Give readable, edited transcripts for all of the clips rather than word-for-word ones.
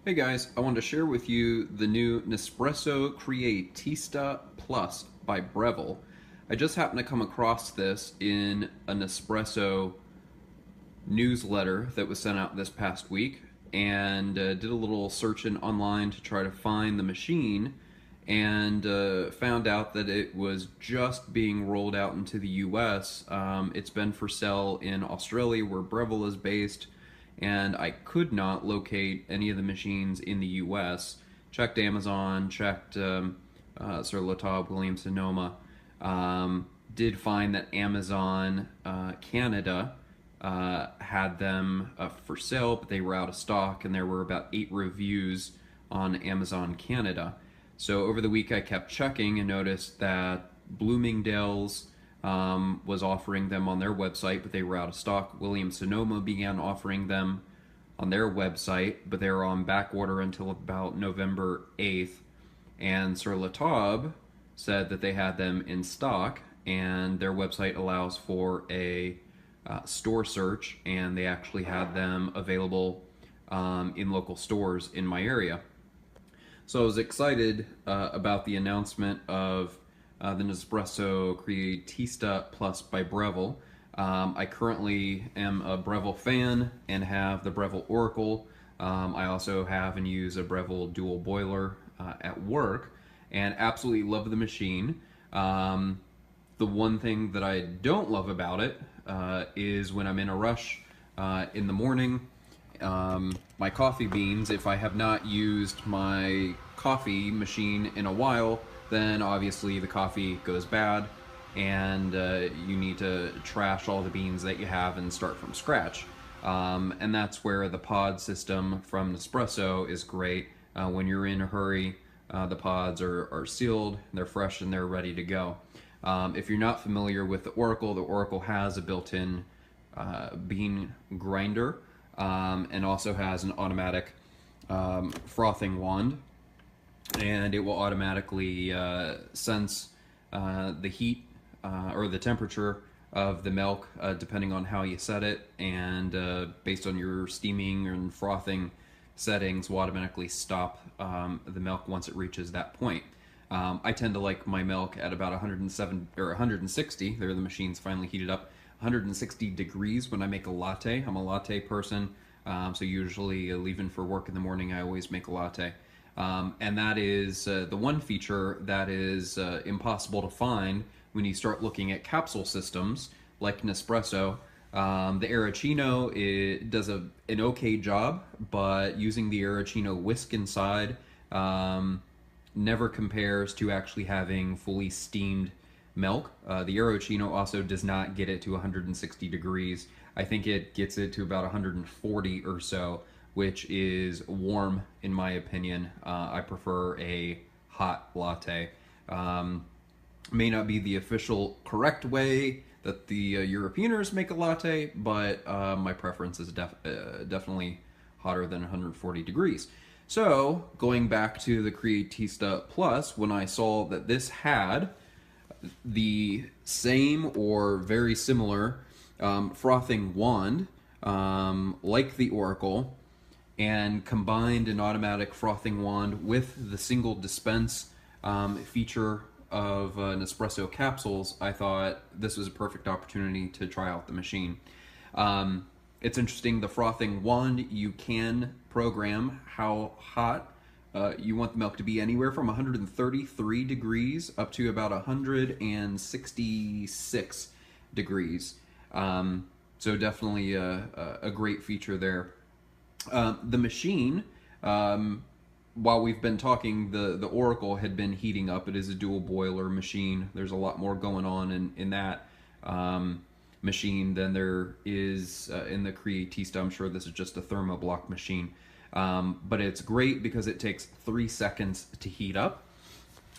Hey guys, I wanted to share with you the new Nespresso Creatista Plus by Breville. I just happened to come across this in a Nespresso newsletter that was sent out this past week and did a little searching online to try to find the machine and found out that it was just being rolled out into the US. It's been for sale in Australia where Breville is based, and I could not locate any of the machines in the US. Checked Amazon, checked Sir Latab, Williams Sonoma. Did find that Amazon Canada had them for sale, but they were out of stock, and there were about 8 reviews on Amazon Canada. So over the week I kept checking and noticed that Bloomingdale's was offering them on their website, but they were out of stock. Williams Sonoma began offering them on their website, but they were on back order until about November 8th. And Sir Latab said that they had them in stock, and their website allows for a store search, and they actually had them available in local stores in my area. So I was excited about the announcement of the Nespresso Creatista Plus by Breville. I currently am a Breville fan and have the Breville Oracle. I also have and use a Breville dual boiler at work, and absolutely love the machine. The one thing that I don't love about it is when I'm in a rush in the morning. My coffee beans, if I have not used my coffee machine in a while, then obviously the coffee goes bad, and you need to trash all the beans that you have and start from scratch. And that's where the pod system from Nespresso is great. When you're in a hurry, the pods are sealed, they're fresh, and they're ready to go. If you're not familiar with the Oracle has a built-in bean grinder, and also has an automatic frothing wand, and it will automatically sense the heat or the temperature of the milk depending on how you set it, and based on your steaming and frothing settings will automatically stop the milk once it reaches that point. I tend to like my milk at about 107 or 160. There, the machine's finally heated up. 160 degrees when I make a latte. I'm a latte person, so usually leaving for work in the morning, I always make a latte. And that is the one feature that is impossible to find when you start looking at capsule systems like Nespresso. The Arrowchino does an okay job, but using the Arrowchino whisk inside never compares to actually having fully steamed milk. The Arrowchino also does not get it to 160 degrees. I think it gets it to about 140 or so, which is warm in my opinion. I prefer a hot latte. May not be the official correct way that the Europeaners make a latte, but my preference is definitely hotter than 140 degrees. So, going back to the Creatista Plus, when I saw that this had the same or very similar frothing wand, like the Oracle, and combined an automatic frothing wand with the single dispense feature of Nespresso capsules, I thought this was a perfect opportunity to try out the machine. It's interesting, the frothing wand, you can program how hot you want the milk to be, anywhere from 133 degrees up to about 166 degrees. So definitely a great feature there. The machine, while we've been talking, the Oracle had been heating up. It is a dual boiler machine. There's a lot more going on in that machine than there is in the Creatista. I'm sure this is just a thermoblock machine. But it's great because it takes 3 seconds to heat up.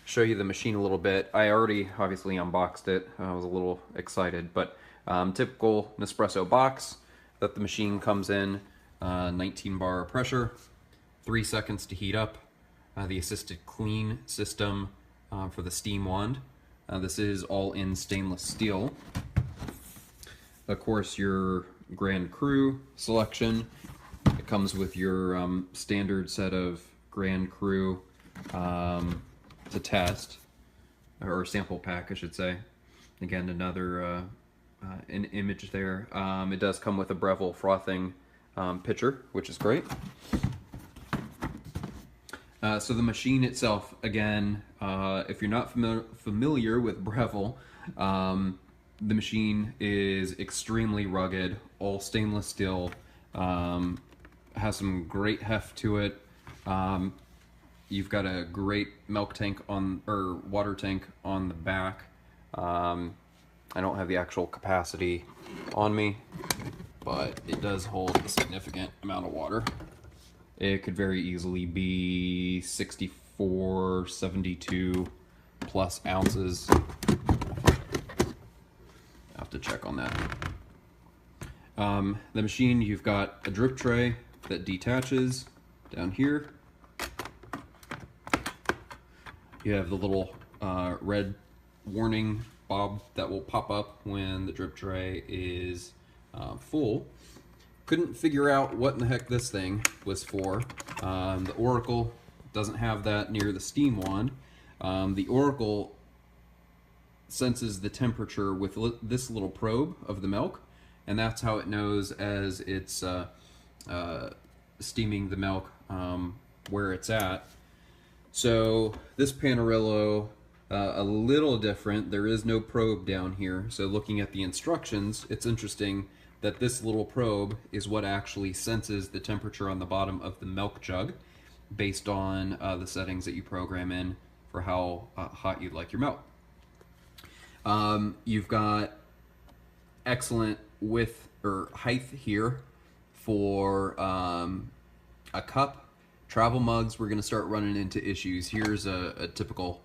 Show you the machine a little bit. I already obviously unboxed it. I was a little excited, but typical Nespresso box that the machine comes in, 19 bar pressure, 3 seconds to heat up. The assisted clean system for the steam wand. This is all in stainless steel. Of course, your Grand Cru selection. comes with your standard set of Grand Cru to test, or sample pack, I should say. Again, another an image there. It does come with a Breville frothing pitcher, which is great. So the machine itself, again, if you're not familiar with Breville, the machine is extremely rugged, all stainless steel, has some great heft to it. You've got a great milk tank or water tank on the back. I don't have the actual capacity on me, but it does hold a significant amount of water. It could very easily be 64, 72 plus ounces. I'll have to check on that. The machine, you've got a drip tray that detaches down here. You have the little red warning bob that will pop up when the drip tray is full. Couldn't figure out what in the heck this thing was for. The Oracle doesn't have that near the steam wand. The Oracle senses the temperature with this little probe of the milk, and that's how it knows as it's steaming the milk where it's at. So this Panarillo, a little different. There is no probe down here. So looking at the instructions, it's interesting that this little probe is what actually senses the temperature on the bottom of the milk jug based on the settings that you program in for how hot you'd like your milk. You've got excellent width or height here for a cup. Travel mugs, we're going to start running into issues. Here's a typical,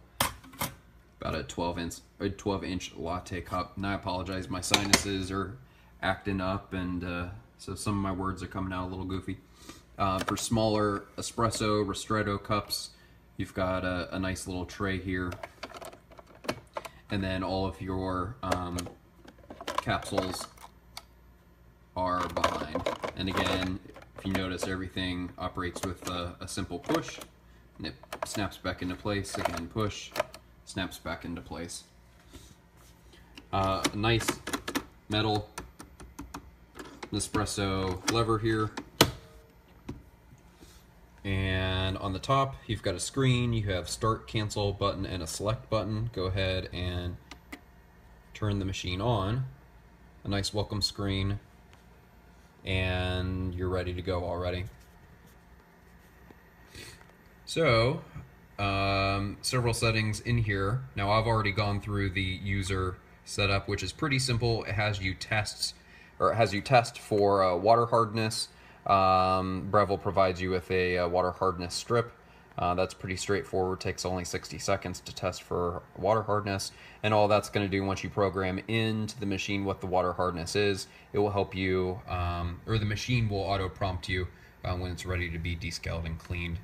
about a 12-inch latte cup. And I apologize, my sinuses are acting up, and so some of my words are coming out a little goofy. For smaller espresso, ristretto cups, you've got a nice little tray here. And then all of your capsules are behind. And again, if you notice, everything operates with a simple push, and it snaps back into place. Again, push, snaps back into place. A nice metal Nespresso lever here. And on the top, you've got a screen. You have start, cancel button, and a select button. Go ahead and turn the machine on. A nice welcome screen, and you're ready to go already. So, several settings in here. Now I've already gone through the user setup, which is pretty simple. It has you test for water hardness. Breville provides you with a water hardness strip. That's pretty straightforward. Takes only 60 seconds to test for water hardness, and all that's going to do once you program into the machine what the water hardness is, it will help you, or the machine will auto prompt you when it's ready to be descaled and cleaned.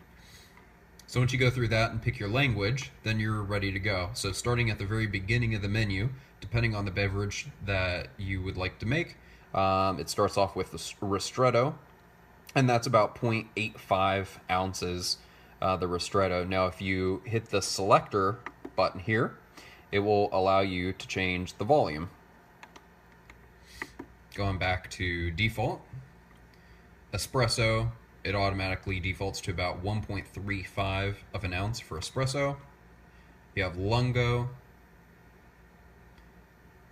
So once you go through that and pick your language, then you're ready to go. So starting at the very beginning of the menu, depending on the beverage that you would like to make, it starts off with the ristretto, and that's about 0.85 ounces. The ristretto. Now if you hit the selector button here, it will allow you to change the volume. Going back to default, espresso, it automatically defaults to about 1.35 of an ounce for espresso. You have lungo,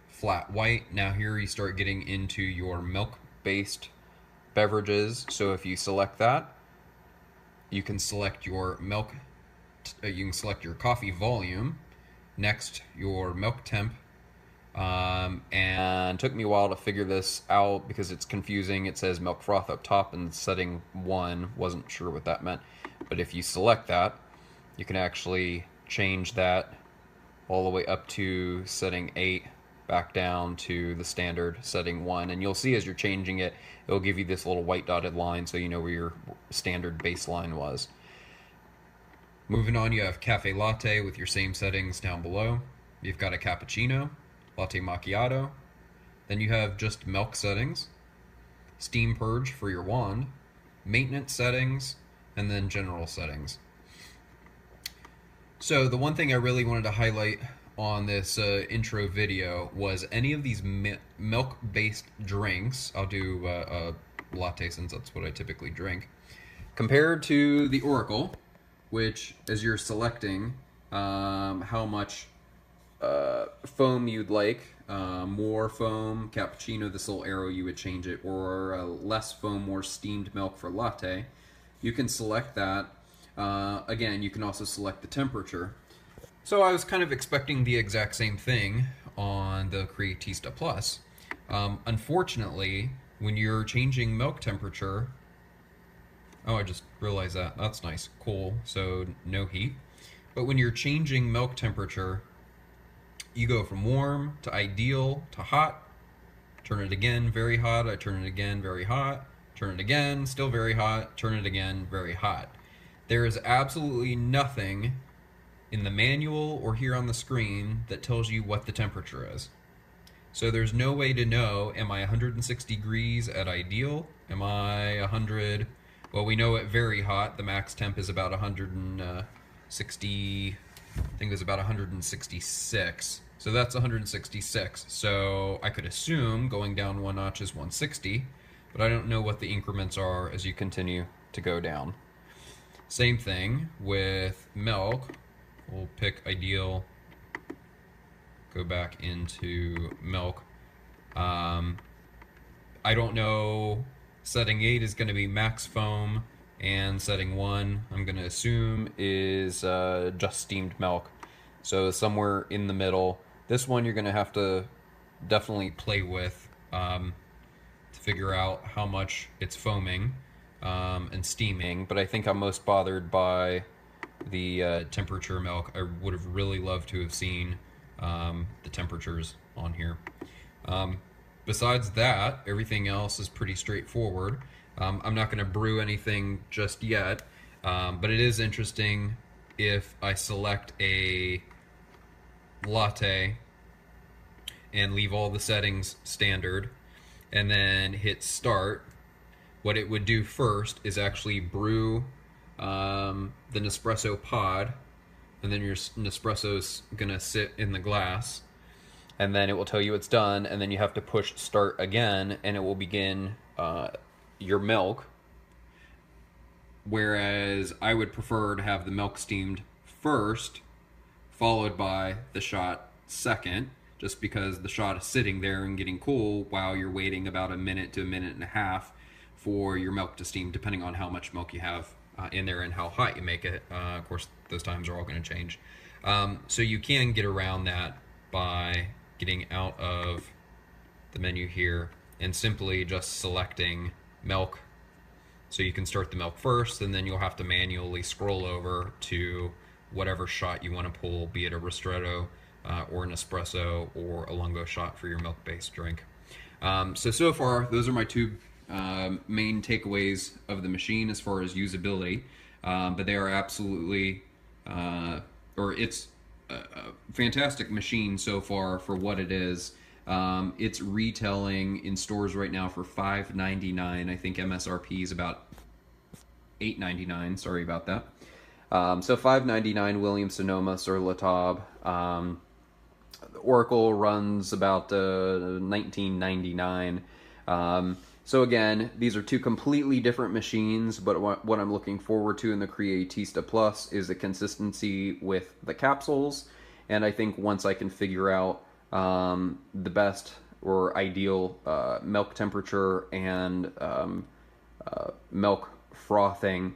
flat white. Now here you start getting into your milk-based beverages. So if you select that, you can select your milk, you can select your coffee volume, next your milk temp, and it took me a while to figure this out because it's confusing. It says milk froth up top and setting 1, wasn't sure what that meant. But if you select that, you can actually change that all the way up to setting 8, back down to the standard setting 1, and you'll see as you're changing it, it'll give you this little white dotted line so you know where your standard baseline was. Moving on, you have cafe latte with your same settings down below. You've got a cappuccino, latte macchiato, then you have just milk settings, steam purge for your wand, maintenance settings, and then general settings. So the one thing I really wanted to highlight on this intro video was any of these milk-based drinks. I'll do a latte since that's what I typically drink. Compared to the Oracle, which as you're selecting how much foam you'd like, more foam, cappuccino, this little arrow you would change it, or less foam, more steamed milk for latte. You can select that. Again, you can also select the temperature. So I was kind of expecting the exact same thing on the Creatista Plus. Unfortunately, when you're changing milk temperature, oh, I just realized that. That's nice, cool, so no heat. But when you're changing milk temperature, you go from warm to ideal to hot, turn it again, very hot, I turn it again, very hot, turn it again, still very hot, turn it again, very hot. There is absolutely nothing in the manual or here on the screen that tells you what the temperature is. So there's no way to know, am I 160 degrees at ideal? Am I 100? Well, we know at very hot, the max temp is about 160, I think it was about 166. So that's 166. So I could assume going down one notch is 160, but I don't know what the increments are as you continue to go down. Same thing with milk. We'll pick ideal, go back into milk. I don't know, setting 8 is going to be max foam, and setting 1, I'm going to assume, is just steamed milk. So somewhere in the middle. This one you're going to have to definitely play with to figure out how much it's foaming and steaming, but I think I'm most bothered by the temperature milk. I would have really loved to have seen the temperatures on here. Besides that, everything else is pretty straightforward. I'm not going to brew anything just yet, but it is interesting if I select a latte and leave all the settings standard and then hit start. What it would do first is actually brew the Nespresso pod, and then your Nespresso's gonna sit in the glass, and then it will tell you it's done, and then you have to push start again, and it will begin your milk. Whereas I would prefer to have the milk steamed first, followed by the shot second, just because the shot is sitting there and getting cool while you're waiting about a minute to a minute and a half for your milk to steam, depending on how much milk you have in there and how hot you make it. Of course, those times are all going to change. So you can get around that by getting out of the menu here and simply just selecting milk. So you can start the milk first, and then you'll have to manually scroll over to whatever shot you want to pull, be it a ristretto or an espresso or a lungo shot for your milk-based drink. So far, those are my two main takeaways of the machine as far as usability, but they are absolutely, it's a fantastic machine so far for what it is. It's retailing in stores right now for $5.99. I think MSRP is about $8.99. Sorry about that. So $5.99 Williams-Sonoma Sur La Table. The Oracle runs about $19.99. So again, these are two completely different machines, but what I'm looking forward to in the Creatista Plus is the consistency with the capsules, and I think once I can figure out the best or ideal milk temperature and milk frothing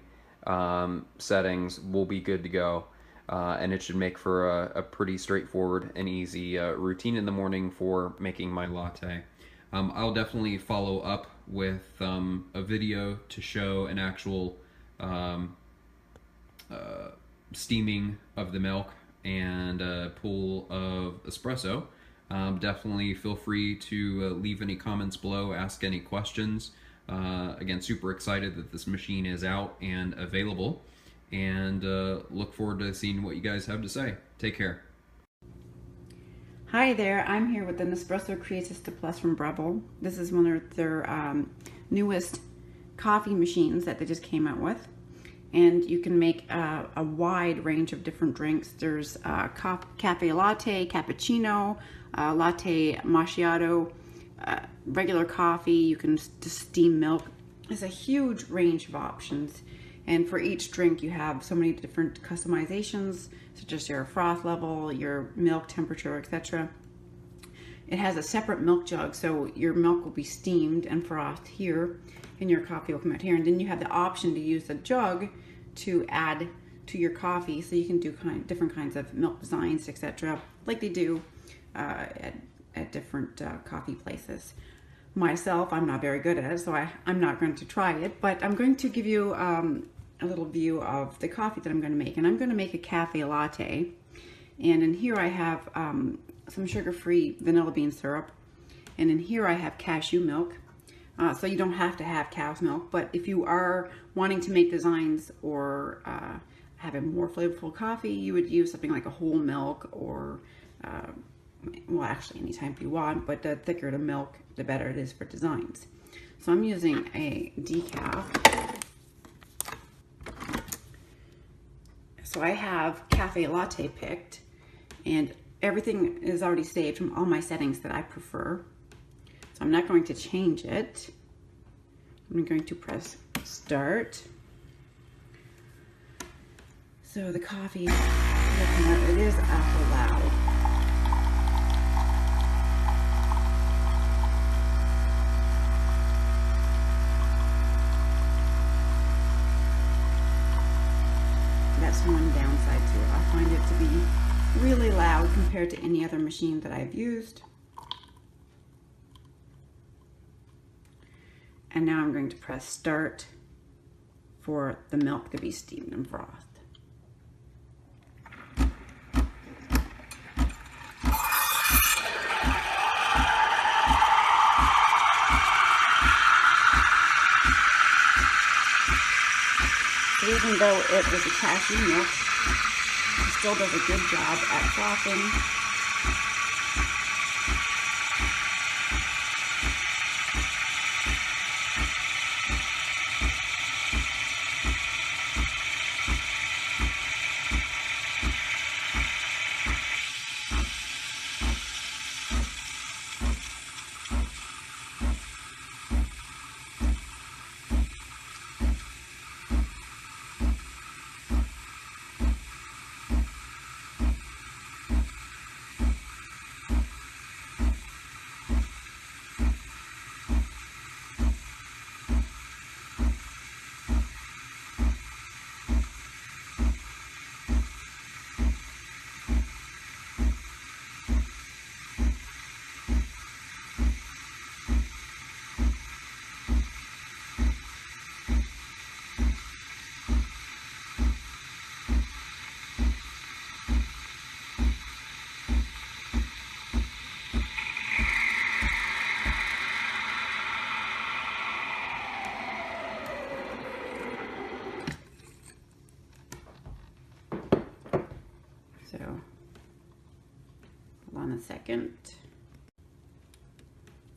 settings, we'll be good to go. And it should make for a pretty straightforward and easy routine in the morning for making my latte. I'll definitely follow up with a video to show an actual steaming of the milk and a pool of espresso. Definitely feel free to leave any comments below, ask any questions. Again, super excited that this machine is out and available, and look forward to seeing what you guys have to say. Take care. Hi there, I'm here with the Nespresso Creatista Plus from Breville. This is one of their newest coffee machines that they just came out with. And you can make a wide range of different drinks. There's cafe latte, cappuccino, latte macchiato, regular coffee. You can just steam milk. There's a huge range of options. And for each drink, you have so many different customizations, such as your froth level, your milk temperature, etc. It has a separate milk jug, so your milk will be steamed and frothed here, and your coffee will come out here. And then you have the option to use the jug to add to your coffee, so you can do different kinds of milk designs, etc., like they do at different coffee places. Myself, I'm not very good at it, so I'm not going to try it, but I'm going to give you a little view of the coffee that I'm going to make. And I'm going to make a cafe latte, and in here I have some sugar-free vanilla bean syrup, and in here I have cashew milk. So you don't have to have cow's milk, but if you are wanting to make designs or have a more flavorful coffee, you would use something like a whole milk, or well, actually anytime you want, but the thicker the milk, the better it is for designs. So I'm using a decaf. So I have cafe latte picked, and everything is already saved from all my settings that I prefer. So I'm not going to change it. I'm going to press start. So the coffee, it is awful loud. That's one downside to it. I find it to be really loud compared to any other machine that I've used. And now I'm going to press start for the milk to be steamed and frothed. So even though it was a cashew milk, it still does a good job at frothing. So, hold on a second.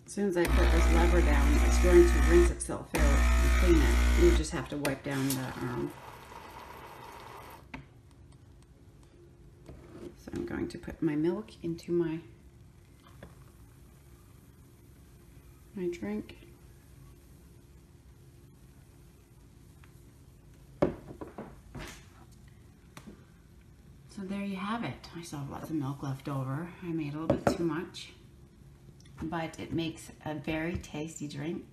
As soon as I put this lever down, it's going to rinse itself out and clean it. You just have to wipe down the So I'm going to put my milk into my drink. So there you have it. I still have lots of milk left over. I made a little bit too much, but it makes a very tasty drink.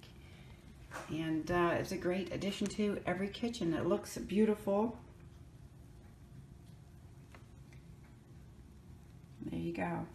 And it's a great addition to every kitchen. It looks beautiful. There you go.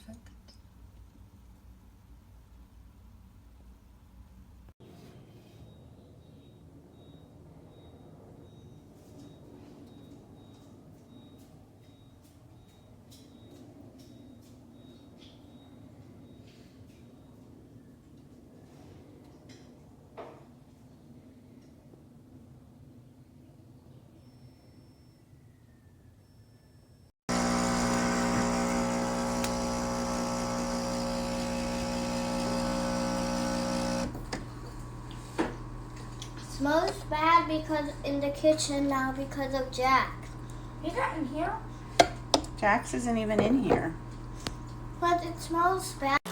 perfect. Smells bad because in the kitchen now because of Jack. He's not in here. Jax isn't even in here. But it smells bad.